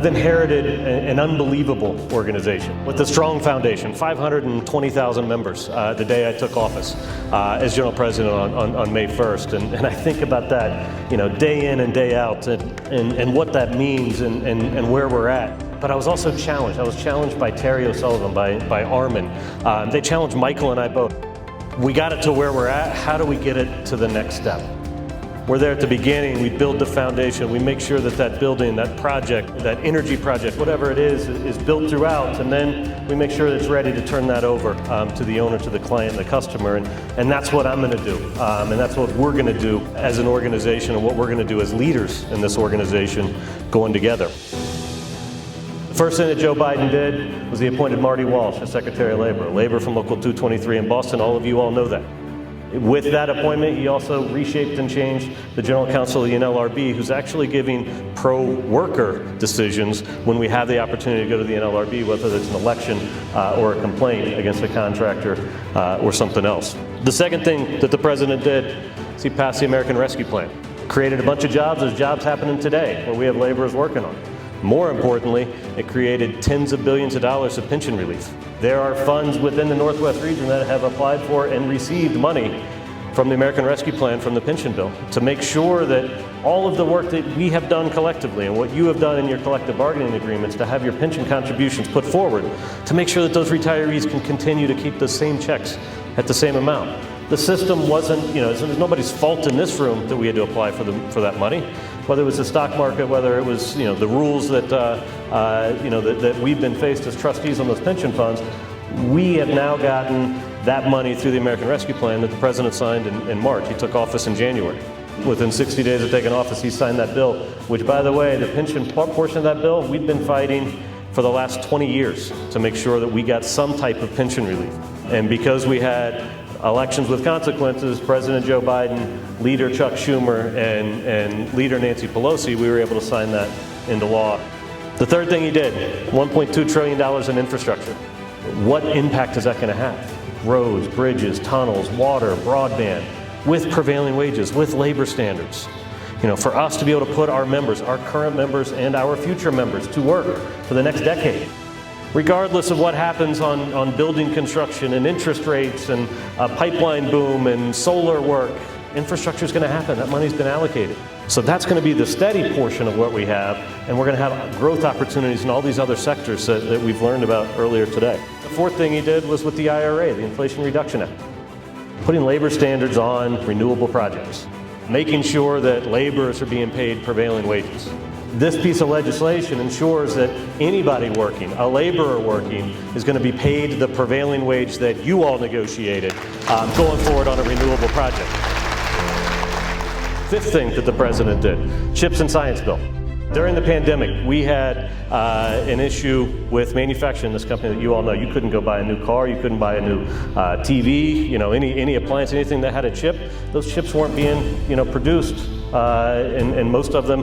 inherited an unbelievable organization with a strong foundation, 520,000 members the day I took office as General President on May 1st. And I think about that, day in and day out and what that means and where we're at. But I was also challenged. I was challenged by Terry O'Sullivan, by Armin. They challenged Michael and I both. We got it to where we're at. How do we get it to the next step? We're there at the beginning. We build the foundation. We make sure that building, that project, that energy project, whatever it is built throughout. And then we make sure that it's ready to turn that over to the owner, to the client, and the customer. And that's what I'm going to do. And that's what we're going to do as an organization and what we're going to do as leaders in this organization going together. The first thing that Joe Biden did was he appointed Marty Walsh as Secretary of Labor from Local 223 in Boston. All of you all know that. With that appointment, he also reshaped and changed the General Counsel of the NLRB, who's actually giving pro-worker decisions when we have the opportunity to go to the NLRB, whether it's an election or a complaint against a contractor or something else. The second thing that the President did is he passed the American Rescue Plan. Created a bunch of jobs. There's jobs happening today where we have laborers working on. More importantly, it created tens of billions of dollars of pension relief. There are funds within the Northwest region that have applied for and received money from the American Rescue Plan, from the pension bill, to make sure that all of the work that we have done collectively and what you have done in your collective bargaining agreements to have your pension contributions put forward, to make sure that those retirees can continue to keep the same checks at the same amount. The system wasn't, there's nobody's fault in this room that we had to apply for that money. Whether it was the stock market, whether it was, the rules that, that we've been faced as trustees on those pension funds, we have now gotten that money through the American Rescue Plan that the President signed in March. He took office in January. Within 60 days of taking office, he signed that bill, which, by the way, the pension portion of that bill, we've been fighting for the last 20 years to make sure that we got some type of pension relief. And because we had elections with consequences, President Joe Biden, Leader Chuck Schumer, and Leader Nancy Pelosi, we were able to sign that into law. The third thing he did, $1.2 trillion in infrastructure. What impact is that going to have? Roads, bridges, tunnels, water, broadband, with prevailing wages, with labor standards. For us to be able to put our members, our current members and our future members to work for the next decade. Regardless of what happens on building construction and interest rates and pipeline boom and solar work, infrastructure is going to happen. That money's been allocated. So that's going to be the steady portion of what we have, and we're going to have growth opportunities in all these other sectors that we've learned about earlier today. The fourth thing he did was with the IRA, the Inflation Reduction Act, putting labor standards on renewable projects, making sure that laborers are being paid prevailing wages. This piece of legislation ensures that anybody working, a laborer working, is going to be paid the prevailing wage that you all negotiated going forward on a renewable project. Fifth thing that the President did, CHIPS and Science Bill. During the pandemic, we had an issue with manufacturing this company that you all know. You couldn't go buy a new car, you couldn't buy a new TV, any appliance, anything that had a chip. Those chips weren't being produced, and most of them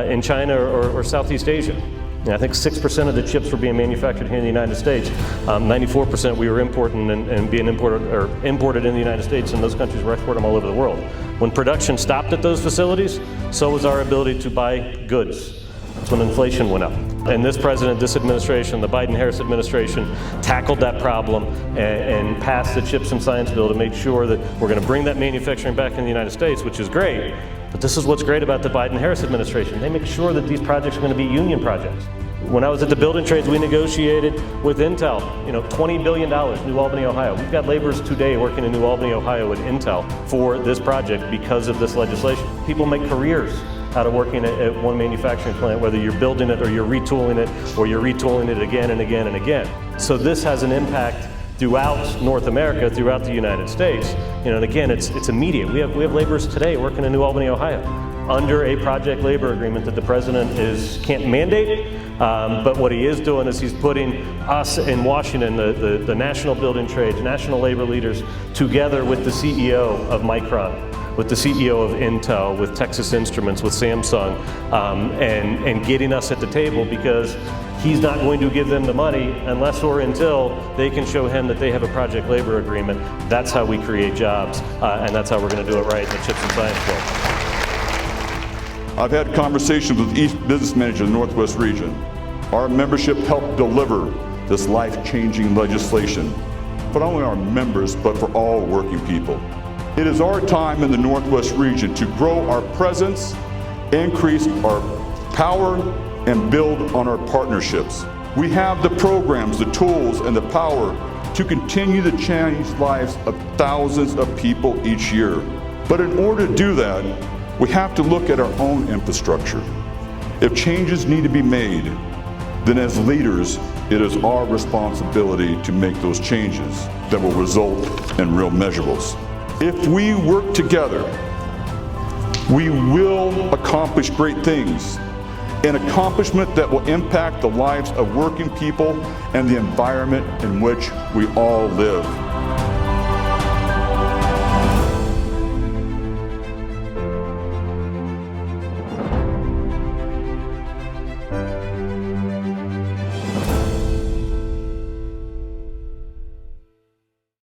in China or Southeast Asia. I think 6% of the chips were being manufactured here in the United States. 94% we were importing and being imported in the United States, and those countries were exporting them all over the world. When production stopped at those facilities, so was our ability to buy goods. That's when inflation went up. And this president, this administration, the Biden-Harris administration, tackled that problem and passed the CHIPS and Science Bill to make sure that we're going to bring that manufacturing back in the United States, which is great. But this is what's great about the Biden-Harris administration. They make sure that these projects are going to be union projects. When I was at the building trades, we negotiated with Intel, $20 billion, New Albany, Ohio. We've got laborers today working in New Albany, Ohio at Intel for this project because of this legislation. People make careers out of working at one manufacturing plant, whether you're building it or you're retooling it or you're retooling it again and again and again. So this has an impact throughout North America, throughout the United States. And again, it's immediate. We have laborers today working in New Albany, Ohio, under a project labor agreement that the president can't mandate, but what he is doing is he's putting us in Washington, the national building trades, national labor leaders, together with the CEO of Micron, with the CEO of Intel, with Texas Instruments, with Samsung, and getting us at the table, because he's not going to give them the money unless or until they can show him that they have a project labor agreement. That's how we create jobs, and that's how we're going to do it right in the CHIPS and Science Bill. I've had conversations with each business manager in the Northwest region. Our membership helped deliver this life-changing legislation for not only our members, but for all working people. It is our time in the Northwest region to grow our presence, increase our power, and build on our partnerships. We have the programs, the tools, and the power to continue to change lives of thousands of people each year. But in order to do that, we have to look at our own infrastructure. If changes need to be made, then as leaders, it is our responsibility to make those changes that will result in real measurables. If we work together, we will accomplish great things, an accomplishment that will impact the lives of working people and the environment in which we all live.